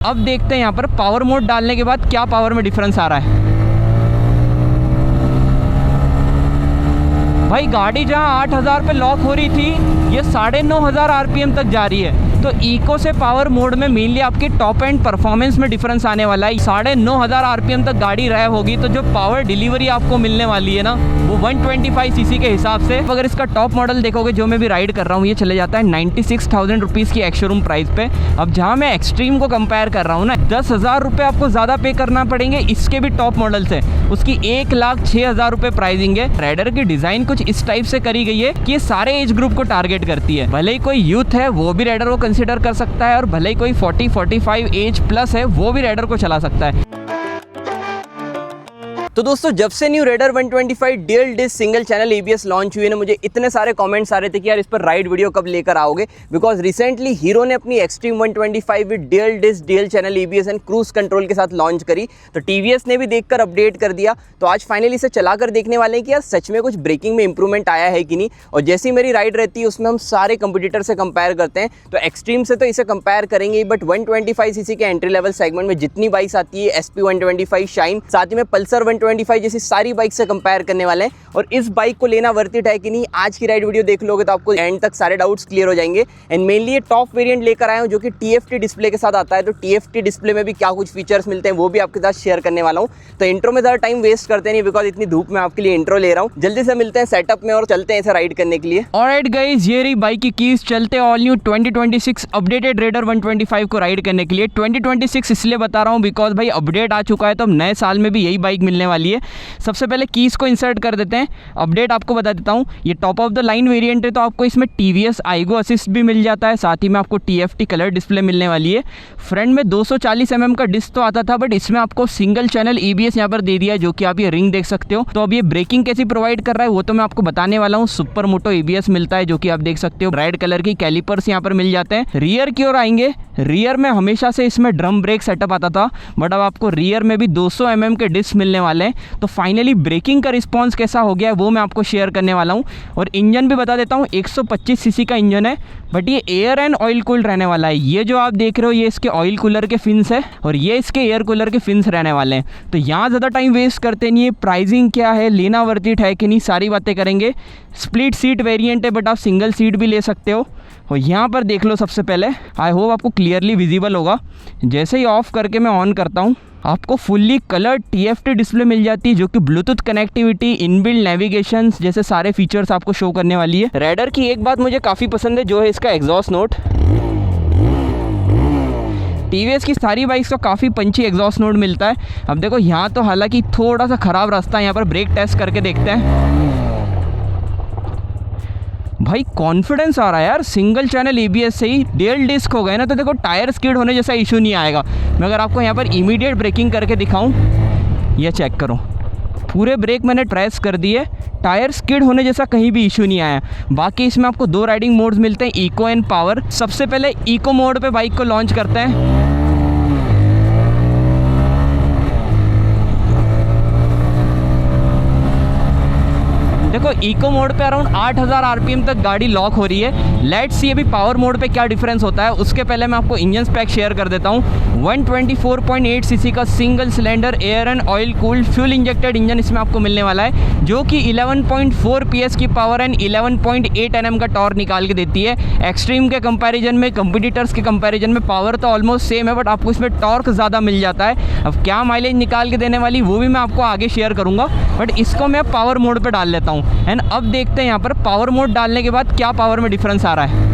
अब देखते हैं यहाँ पर पावर मोड डालने के बाद क्या पावर में डिफरेंस आ रहा है। भाई गाड़ी जहाँ 8000 पे लॉक हो रही थी, ये 9500 आरपीएम तक जा रही है। तो इको से पावर मोड में मेनली आपकी टॉप एंड परफॉर्मेंस में डिफरेंस आने वाला है। 9500 आरपीएम तक गाड़ी ड्राइव होगी तो जो पावर डिलीवरी आपको मिलने वाली है ना, वो 125 सीसी के हिसाब से। अगर इसका टॉप मॉडल देखोगे जो मैं भी राइड कर रहा हूँ, ये चले जाता है 96,000 रुपीज़ की एक्स-शोरूम प्राइस पे। अब जहाँ मैं एक्सट्रीम को कंपेयर कर रहा हूँ ना, 10,000 रुपये आपको ज़्यादा पे करना पड़ेंगे इसके भी टॉप मॉडल से। उसकी 1,06,000 रुपये प्राइसिंग है। राइडर की डिज़ाइन कुछ इस टाइप से करी गई है कि ये सारे एज ग्रुप को टारगेट करती है। भले ही कोई यूथ है वो भी राइडर को कंसिडर कर सकता है, और भले ही कोई 40-45 एज प्लस है वो भी राइडर को चला सकता है। तो दोस्तों, जब से new Raider 125 dual disc single channel ABS launch हुई है ना, मुझे इतने सारे कमेंट्स आ रहे थे कि यार इस पर राइड वीडियो कब लेकर आओगे। बिकॉज रिसेंटली हीरो ने अपनी Xtreme 125 with dual disc dual channel ABS and cruise control के साथ लॉन्च करी, तो टीवीएस ने भी देखकर अपडेट कर दिया। तो आज फाइनली इसे चलाकर देखने वाले हैं कि यार सच में कुछ ब्रेकिंग में इंप्रूवमेंट आया है कि नहीं। और जैसी मेरी राइड रहती है उसमें हम सारे कंपटीटर से कंपेयर करते हैं, तो एक्सट्रीम से तो इसे कंपेयर करेंगे, बट 125 सीसी के एंट्री लेवल सेगमेंट में जितनी बाइक्स आती है, SP 125 शाइन, साथ ही में पल्सर 125 जैसी सारी बाइक से कंपेयर करने वाले हैं। और इस बाइक को लेना वर्थ इट है कि नहीं, आज की राइड वीडियो देख लोगे तो आपको एंड तक सारे डाउट्स क्लियर हो जाएंगे। एंड मेनली ये टॉप वेरिएंट लेकर आया हूं जो कि TFT डिस्प्ले के साथ आता है। तो TFT डिस्प्ले में भी क्या कुछ फीचर्स मिलते हैं वो भी आपके साथ शेयर करने वाला हूं। तो इंट्रो में ज़्यादा टाइम वेस्ट करते नहीं, बिकॉज इतनी धूप में आपके लिए इंट्रो ले रहा हूं। जल्दी से मिलते हैं सेटअप में और चलते हैं इसे राइड करने के लिए। ऑलराइट गाइस, ये रही बाइक की कीज। चलते ऑल न्यू 2026 अपडेटेड रेडर 125 को राइड करने के लिए। 2026 इसलिए बता रहा हूँ बिकॉज भाई अपडेट आ चुका है, तो अब नए साल में भी यही बाइक मिलने वाली है। सबसे पहले कीज को इंसर्ट कर देते हैं। अपडेट आपको बता देता हूँ, ये top of the line variant है, तो आपको इसमें TVS आईगो असिस्ट भी मिल जाता है। साथ ही में आपको TFT कलर डिस्प्ले मिलने वाली है। फ्रंट में 240 mm का डिस्क तो आता था, बट इसमें आपको सिंगल चैनल EBS यहाँ पर दे दिया है, जो कि आप ये रिंग देख सकते हो। तो अब ये ब्रेकिंग कैसी प्रोवाइड कर रहा है वो तो मैं आपको बताने वाला हूँ। सुपर मोटो EBS मिलता है, जो कि आप देख सकते हो। रेड कलर की कैलिपर्स यहाँ पर मिल जाते हैं। रियर की ओर आएंगे, रियर में हमेशा से इसमें ड्रम ब्रेक सेटअप आता था, बट अब आपको रियर में भी 200 mm के डिस्क मिलने वाले हैं। तो फाइनली ब्रेकिंग का रिस्पांस कैसा हो गया है वो मैं आपको शेयर करने वाला हूं। और इंजन भी बता देता हूं, 125 सीसी का इंजन है, बट ये एयर एंड ऑयल कूल्ड रहने वाला है। ये जो आप देख रहे हो ये इसके ऑयल कूलर के फिन्स है, और ये इसके एयर कूलर के फिन्स रहने वाले हैं। तो यहाँ ज़्यादा टाइम वेस्ट करते नहीं है। प्राइसिंग क्या है, लेना वर्थ इट है कि नहीं, सारी बातें करेंगे। स्प्लिट सीट वेरिएंट है, बट आप सिंगल सीट भी ले सकते हो। और यहाँ पर देख लो सबसे पहले, आई होप आपको क्लियरली विजिबल होगा। जैसे ही ऑफ करके मैं ऑन करता हूँ, आपको फुल्ली कलर्ड TFT डिस्प्ले मिल जाती है, जो कि ब्लूटूथ कनेक्टिविटी, इनबिल्ट नेविगेशन जैसे सारे फीचर्स आपको शो करने वाली है। राइडर की एक बात मुझे काफ़ी पसंद है, जो है इसका एग्जॉस्ट नोट। TVS की सारी बाइक्स को काफ़ी पंची एग्जॉस्ट नोट मिलता है। अब देखो यहाँ तो हालांकि थोड़ा सा ख़राब रास्ता है, यहाँ पर ब्रेक टेस्ट करके देखते हैं। भाई कॉन्फिडेंस आ रहा है यार, सिंगल चैनल EBS से ही। डुअल डिस्क हो गए ना तो देखो टायर स्किड होने जैसा इशू नहीं आएगा। मैं अगर आपको यहाँ पर इमीडिएट ब्रेकिंग करके दिखाऊं, ये चेक करो, पूरे ब्रेक मैंने प्रेस कर दिए, टायर स्किड होने जैसा कहीं भी इशू नहीं आया। बाकी इसमें आपको 2 राइडिंग मोड्स मिलते हैं, इको एंड पावर। सबसे पहले इको मोड पे बाइक को लॉन्च करते हैं। देखो इको मोड पे अराउंड 8000 आरपीएम तक गाड़ी लॉक हो रही है। लेट्स सी अभी पावर मोड पे क्या डिफरेंस होता है। उसके पहले मैं आपको इंजन स्पेक शेयर कर देता हूँ। 124.8 सीसी का single cylinder air and oil cooled fuel injected engine इसमें आपको मिलने वाला है, जो कि 11.4 PS की पावर एंड 11.8 Nm का टॉर्क निकाल के देती है। एक्सट्रीम के कंपैरिजन में, कंपटीटर्स के कंपैरिजन में पावर तो ऑलमोस्ट सेम है, बट आपको इसमें टॉर्क ज़्यादा मिल जाता है। अब क्या माइलेज निकाल के देने वाली वो भी मैं आपको आगे शेयर करूँगा, बट इसको मैं पावर मोड पर डाल लेता हूँ। एंड अब देखते हैं यहाँ पर पावर मोड डालने के बाद क्या पावर में डिफरेंस आ रहा है।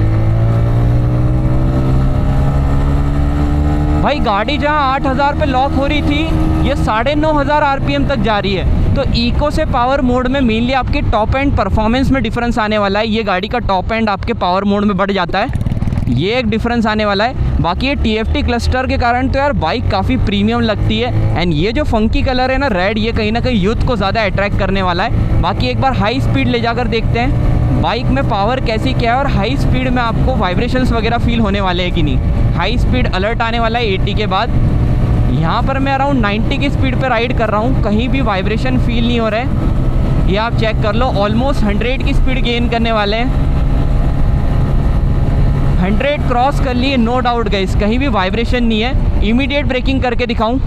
भाई गाड़ी जहाँ 8000 पे लॉक हो रही थी, ये 9500 आरपीएम तक जा रही है। तो इको से पावर मोड में मेनली आपके टॉप एंड परफॉर्मेंस में डिफरेंस आने वाला है। ये गाड़ी का टॉप एंड आपके पावर मोड में बढ़ जाता है, ये एक डिफरेंस आने वाला है। बाकी ये TFT क्लस्टर के कारण तो यार बाइक काफ़ी प्रीमियम लगती है। एंड ये जो फंकी कलर है ना रेड, ये कहीं ना कहीं यूथ को ज़्यादा अट्रैक्ट करने वाला है। बाकी एक बार हाई स्पीड ले जाकर देखते हैं बाइक में पावर कैसी क्या है, और हाई स्पीड में आपको वाइब्रेशंस वगैरह फील होने वाले हैं कि नहीं। हाई स्पीड अलर्ट आने वाला है 80 के बाद। यहाँ पर मैं अराउंड 90 की स्पीड पर राइड कर रहा हूँ, कहीं भी वाइब्रेशन फील नहीं हो रहा है। ये आप चेक कर लो, ऑलमोस्ट 100 की स्पीड गेन करने वाले हैं। 100 क्रॉस कर लिए, नो डाउट गाइस, कहीं भी वाइब्रेशन नहीं है। इमीडिएट ब्रेकिंग करके दिखाऊं,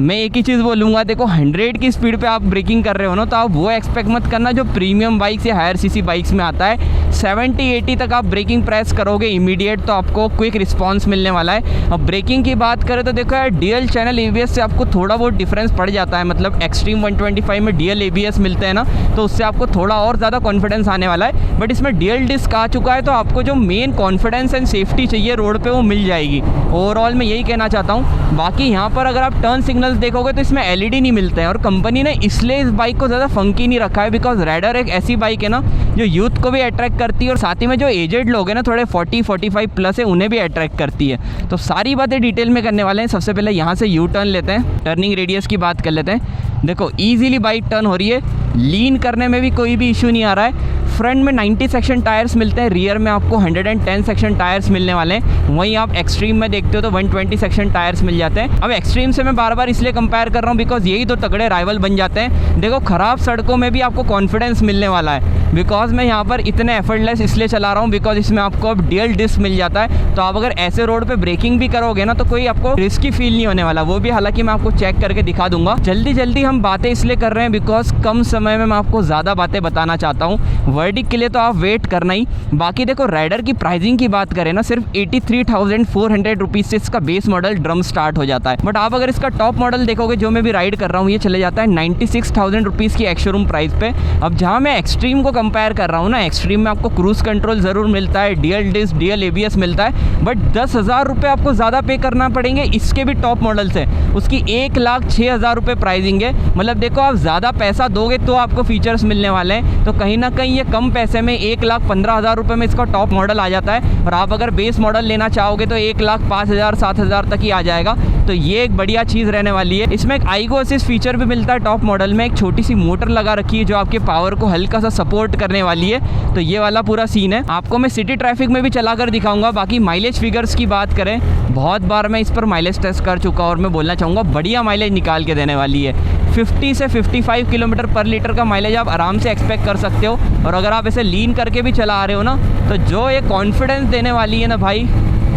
मैं एक ही चीज़ बोलूँगा, देखो 100 की स्पीड पे आप ब्रेकिंग कर रहे हो ना, तो आप वो एक्सपेक्ट मत करना जो प्रीमियम बाइक्स या हायर सीसी बाइक्स में आता है। 70-80 तक आप ब्रेकिंग प्रेस करोगे इमीडिएट, तो आपको क्विक रिस्पांस मिलने वाला है। अब ब्रेकिंग की बात करें तो देखो यार, डीएल चैनल एबीएस से आपको थोड़ा बहुत डिफरेंस पड़ जाता है। मतलब एक्सट्रीम 125 में डीएल एबीएस मिलते हैं ना, तो उससे आपको थोड़ा और ज़्यादा कॉन्फिडेंस आने वाला है। बट इसमें डीएल डिस्क आ चुका है, तो आपको जो मेन कॉन्फिडेंस एंड सेफ्टी चाहिए रोड पर वो मिल जाएगी। ओवरऑल मैं यही कहना चाहता हूँ। बाकी यहाँ पर अगर आप टर्न सिग्नल्स देखोगे तो इसमें एलईडी नहीं मिलते हैं, और कंपनी ने इसलिए इस बाइक को ज़्यादा फंकी नहीं रखा है, बिकॉज राइडर एक ऐसी बाइक है ना जो यूथ को भी अट्रैक्ट करती है, और साथ ही में जो एजेड लोग हैं ना, थोड़े 40-45 प्लस है, उन्हें भी अट्रैक्ट करती है। तो सारी बातें डिटेल में करने वाले हैं। सबसे पहले यहाँ से यू टर्न लेते हैं, टर्निंग रेडियस की बात कर लेते हैं। देखो ईजिली बाइक टर्न हो रही है, लीन करने में भी कोई भी इशू नहीं आ रहा है। फ्रंट में 90 सेक्शन टायर्स मिलते हैं, रियर में आपको 110 सेक्शन टायर्स मिलने वाले हैं। वहीं आप एक्सट्रीम में देखते हो तो 120 सेक्शन टायर्स मिल जाते हैं। अब एक्सट्रीम से मैं बार बार इसलिए कंपेयर कर रहा हूँ बिकॉज यही तो तगड़े राइवल बन जाते हैं। देखो ख़राब सड़कों में भी आपको कॉन्फिडेंस मिलने वाला है, बिकॉज मैं यहाँ पर इतने एफर्टलेस इसलिए चला रहा हूँ बिकॉज इसमें आपको अब डीएल डिस्क मिल जाता है। तो आप अगर ऐसे रोड पे ब्रेकिंग भी करोगे ना, तो कोई आपको रिस्की फील नहीं होने वाला। वो भी हालांकि मैं आपको चेक करके दिखा दूंगा। जल्दी हम बातें इसलिए कर रहे हैं बिकॉज कम समय में मैं आपको ज़्यादा बातें बताना चाहता हूँ। वर्डिक के लिए तो आप वेट करना ही। बाकी देखो राइडर की प्राइसिंग की बात करें ना, सिर्फ 83,400 रुपीज़ से इसका बेस मॉडल ड्रम स्टार्ट हो जाता है। बट आप अगर इसका टॉप मॉडल देखोगे जो मैं भी राइड कर रहा हूँ, ये चले जाता है 96,000 रुपीज़ की एक्स शोरूम प्राइस पे। अब जहाँ मैं एक्सट्रीम को कंपेयर कर रहा हूँ ना, एक्सट्रीम में आपको क्रूज कंट्रोल ज़रूर मिलता है, डीएल डिस्क, डीएल एबीएस मिलता है, बट 10,000 रुपये आपको ज़्यादा पे करना पड़ेंगे इसके भी टॉप मॉडल से। उसकी 1,06,000 रुपये प्राइसिंग है। मतलब देखो आप ज़्यादा पैसा दोगे तो आपको फीचर्स मिलने वाले हैं, तो कहीं ना कहीं ये कम पैसे में 1,15,000 रुपये में इसका टॉप मॉडल आ जाता है। और आप अगर बेस मॉडल लेना चाहोगे तो 1,05,000 7,000 तक ही आ जाएगा। तो ये एक बढ़िया चीज़ रहने वाली है। इसमें एक आईगो असिस्ट फीचर भी मिलता है टॉप मॉडल में। एक छोटी सी मोटर लगा रखी है जो आपके पावर को हल्का सा सपोर्ट करने वाली है। तो ये वाला पूरा सीन है। आपको मैं सिटी ट्रैफिक में भी चला कर दिखाऊंगा। बाकी माइलेज फिगर्स की बात करें, बहुत बार मैं इस पर माइलेज टेस्ट कर चुका और मैं बोलना चाहूँगा बढ़िया माइलेज निकाल के देने वाली है। 50 से 55 किलोमीटर पर लीटर का माइलेज आप आराम से एक्सपेक्ट कर सकते हो। और अगर आप ऐसे लीन करके भी चला रहे हो ना, तो जो ये कॉन्फिडेंस देने वाली है ना भाई,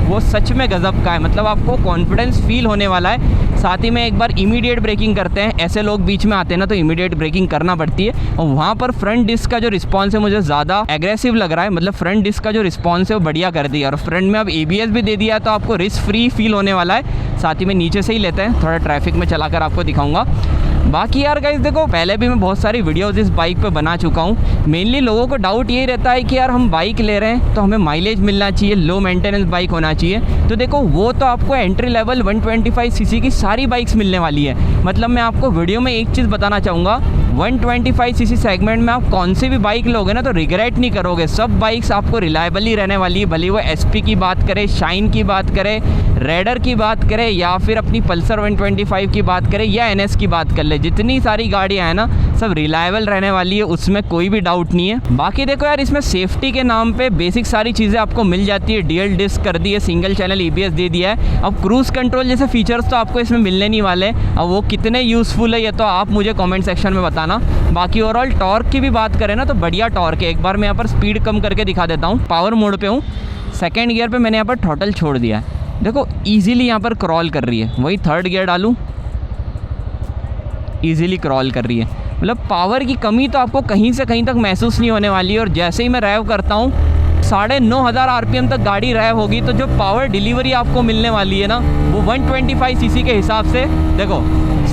वो सच में गज़ब का है। मतलब आपको कॉन्फिडेंस फील होने वाला है। साथ ही में एक बार इमीडिएट ब्रेकिंग करते हैं, ऐसे लोग बीच में आते हैं ना तो इमीडिएट ब्रेकिंग करना पड़ती है। और वहाँ पर फ्रंट डिस्क का जो रिस्पॉन्स है मुझे ज़्यादा एग्रेसिव लग रहा है। मतलब फ्रंट डिस्क का जो रिस्पॉन्स है वो बढ़िया कर दिया, और फ्रंट में अब एबीएस भी दे दिया है, तो आपको रिस्क फ्री फील होने वाला है। साथ ही में नीचे से ही लेते हैं, थोड़ा ट्रैफिक में चलाकर आपको दिखाऊंगा। बाकी यार गाइस देखो, पहले भी मैं बहुत सारी वीडियोस इस बाइक पे बना चुका हूँ। मेनली लोगों को डाउट ये रहता है कि यार हम बाइक ले रहे हैं तो हमें माइलेज मिलना चाहिए, लो मेंटेनेंस बाइक होना चाहिए। तो देखो वो तो आपको एंट्री लेवल 125 सीसी की सारी बाइक्स मिलने वाली है। मतलब मैं आपको वीडियो में एक चीज़ बताना चाहूँगा, 125 सीसी सेगमेंट में आप कौन सी भी बाइक लोगे ना तो रिग्रेट नहीं करोगे। सब बाइक्स आपको रिलायबल ही रहने वाली है। भले वो एसपी की बात करें, शाइन की बात करें, रेडर की बात करें, या फिर अपनी पल्सर 125 की बात करें, या एनएस की बात कर ले, जितनी सारी गाड़ियाँ हैं ना सब रिलायबल रहने वाली है, उसमें कोई भी डाउट नहीं है। बाकी देखो यार, इसमें सेफ्टी के नाम पे बेसिक सारी चीज़ें आपको मिल जाती है। डीएल डिस्क कर दी है, सिंगल चैनल ईबीएस दे दिया है। अब क्रूज कंट्रोल जैसे फीचर्स तो आपको इसमें मिलने नहीं वाले। अब वो कितने यूज़फुल है ये तो आप मुझे कमेंट सेक्शन में बताना। बाकी ओवरऑल टॉर्क की भी बात करें ना तो बढ़िया टॉर्क है। एक बार मैं यहाँ पर स्पीड कम करके दिखा देता हूँ। पावर मोड पे हूँ, सेकेंड गियर पे मैंने यहाँ पर थ्रॉटल छोड़ दिया है। देखो ईजिली यहाँ पर क्रॉल कर रही है। वही थर्ड गियर डालूँ, ईजिली क्रॉल कर रही है। मतलब पावर की कमी तो आपको कहीं से कहीं तक महसूस नहीं होने वाली है। और जैसे ही मैं रैव करता हूँ 9,500 आरपीएम तक गाड़ी रैव होगी, तो जो पावर डिलीवरी आपको मिलने वाली है ना वो 125 सीसी के हिसाब से देखो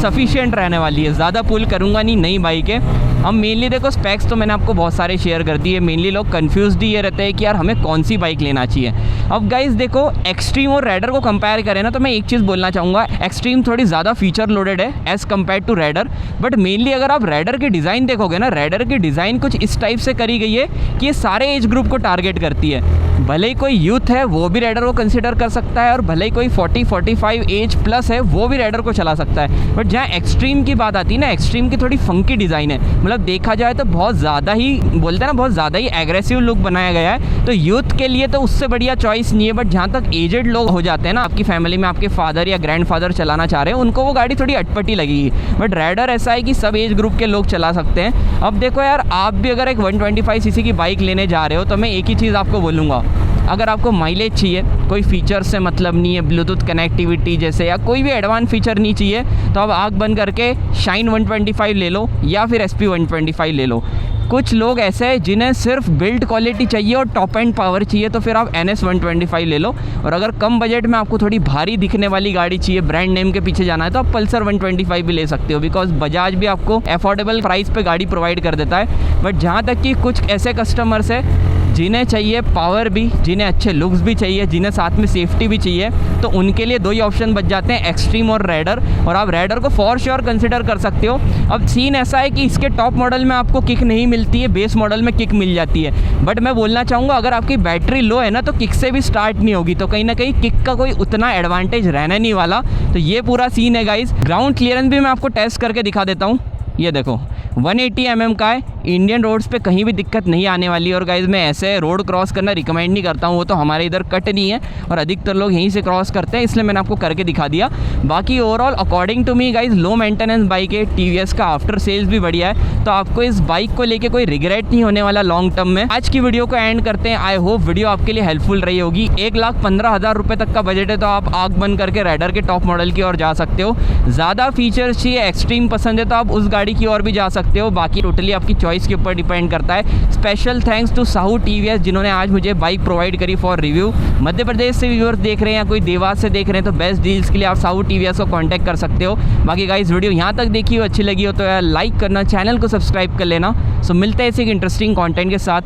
सफिशिएंट रहने वाली है। ज़्यादा पुल करूँगा नहीं, नई बाइक है। हम मेनली देखो स्पेक्स तो मैंने आपको बहुत सारे शेयर कर दिए। मेनली लोग कन्फ्यूज़ ही ये रहते हैं कि यार हमें कौन सी बाइक लेना चाहिए। अब गाइस देखो, एक्सट्रीम और राइडर को कंपेयर करें ना तो मैं एक चीज़ बोलना चाहूँगा, एक्सट्रीम थोड़ी ज़्यादा फीचर लोडेड है as compare to Raider. But mainly अगर आप राइडर की डिज़ाइन देखोगे ना, राइडर की डिज़ाइन कुछ इस टाइप से करी गई है कि ये सारे एज ग्रुप को टारगेट करती है। भले ही कोई यूथ है वो भी राइडर को कंसिडर कर सकता है, और भले ही कोई 40-45 एज प्लस है वो भी राइडर को चला सकता है। बट जहाँ एक्सट्रीम की बात आती है ना, एक्सट्रीम की थोड़ी फंकी डिज़ाइन है, मतलब देखा जाए तो बहुत ज़्यादा ही बोलते हैं ना, बहुत ज़्यादा ही एग्रेसिव लुक बनाया गया है। तो यूथ के लिए तो उससे बढ़िया चॉइस नहीं है। बट जहाँ तक एजेड लोग हो जाते हैं ना, आपकी फैमिली में आपके फादर या ग्रैंडफादर चलाना चाह रहे हैं, उनको वो गाड़ी थोड़ी अटपटी लगेगी। बट राइडर ऐसा है कि सब एज ग्रुप के लोग चला सकते हैं। अब देखो यार, आप भी अगर एक 125 सीसी की बाइक लेने जा रहे हो तो मैं एक ही चीज़ आपको बोलूँगा, अगर आपको माइलेज चाहिए, कोई फीचर से मतलब नहीं है, ब्लूटूथ कनेक्टिविटी जैसे या कोई भी एडवांस फीचर नहीं चाहिए, तो आप आँख बंद करके शाइन 125 ले लो या फिर SP 125 ले लो। कुछ लोग ऐसे हैं जिन्हें सिर्फ बिल्ड क्वालिटी चाहिए और टॉप एंड पावर चाहिए, तो फिर आप NS 125 ले लो। और अगर कम बजट में आपको थोड़ी भारी दिखने वाली गाड़ी चाहिए, ब्रांड नेम के पीछे जाना है, तो आप पल्सर 125 भी ले सकते हो, बिकॉज बजाज भी आपको अफोर्डेबल प्राइस पे गाड़ी प्रोवाइड कर देता है। बट जहाँ तक कि कुछ ऐसे कस्टमर्स हैं जिन्हें चाहिए पावर भी, जिन्हें अच्छे लुक्स भी चाहिए, जिन्हें साथ में सेफ्टी भी चाहिए, तो उनके लिए दो ही ऑप्शन बच जाते हैं, एक्सट्रीम और राइडर। और आप राइडर को फॉर श्योर कंसिडर कर सकते हो। अब सीन ऐसा है कि इसके टॉप मॉडल में आपको किक नहीं मिलती है, बेस मॉडल में किक मिल जाती है। बट मैं बोलना चाहूँगा, अगर आपकी बैटरी लो है ना, तो किक से भी स्टार्ट नहीं होगी, तो कहीं ना कहीं किक का कोई उतना एडवांटेज रहने नहीं वाला। तो ये पूरा सीन है गाइज। ग्राउंड क्लियरेंस भी मैं आपको टेस्ट करके दिखा देता हूँ। ये देखो 180 mm का है, इंडियन रोड्स पे कहीं भी दिक्कत नहीं आने वाली। और गाइज़ मैं ऐसे रोड क्रॉस करना रिकमेंड नहीं करता हूँ, वो तो हमारे इधर कट नहीं है और अधिकतर लोग यहीं से क्रॉस करते हैं, इसलिए मैंने आपको करके दिखा दिया। बाकी overall according to me guys low maintenance bike है, TVS का आफ्टर सेल्स भी बढ़िया है, तो आपको इस बाइक को लेके कोई रिग्रेट नहीं होने वाला लॉन्ग टर्म में। आज की वीडियो को एंड करते हैं। आई होप वीडियो आपके लिए हेल्पफुल रही होगी। 1,15,000 रुपये तक का बजट है, तो आप आँख बंद करके राइडर के टॉप मॉडल की ओर जा सकते हो। ज़्यादा फीचर्स चाहिए, एक्सट्रीम पसंद है, तो आप उस गाड़ी की ओर भी जा सकते हो। बाकी टोटली आपकी चॉइस के ऊपर डिपेंड करता है। Special thanks to Sahu TVS जिन्होंने आज मुझे बाइक प्रोवाइड करी फॉर रिव्यू। मध्य प्रदेश से व्यूअर्स देख रहे हैं या कोई देवास से देख रहे हैं, तो बेस्ट डील्स के लिए आप साहू TVS को कांटेक्ट कर सकते हो। बाकी गाइस वीडियो यहाँ तक देखी हो, अच्छी लगी हो तो यार लाइक करना, चैनल को सब्सक्राइब कर लेना। सो मिलते हैं ऐसे एक इंटरेस्टिंग कंटेंट के साथ।